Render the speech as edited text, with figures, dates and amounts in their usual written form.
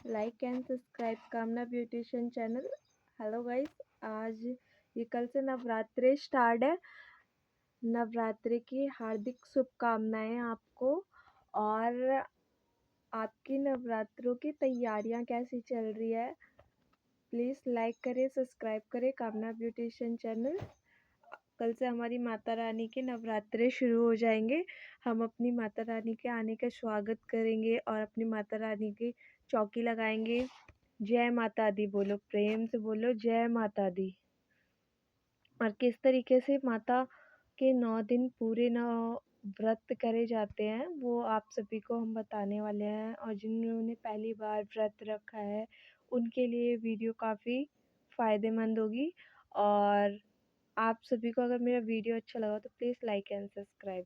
Like and subscribe कामना beautician channel. Hello guys, आज ये कल से नवरात्रि स्टार्ट है। नवरात्रि की हार्दिक शुभकामनाएं आपको। और आपकी नवरात्रों की तैयारियां कैसी चल रही है? प्लीज़ लाइक करें, सब्सक्राइब करें कामना ब्यूटिशियन चैनल। कल से हमारी माता रानी के नवरात्रे शुरू हो जाएंगे। हम अपनी माता रानी के आने का स्वागत करेंगे और अपनी माता रानी की चौकी लगाएंगे। जय माता दी बोलो, प्रेम से बोलो जय माता दी। और किस तरीके से माता के 9 दिन पूरे 9 व्रत करे जाते हैं वो आप सभी को हम बताने वाले हैं। और जिन्होंने पहली बार व्रत रखा है उनके लिए वीडियो काफ़ी फ़ायदेमंद होगी। और आप सभी को अगर मेरा वीडियो अच्छा लगा तो प्लीज़ लाइक एंड सब्सक्राइब।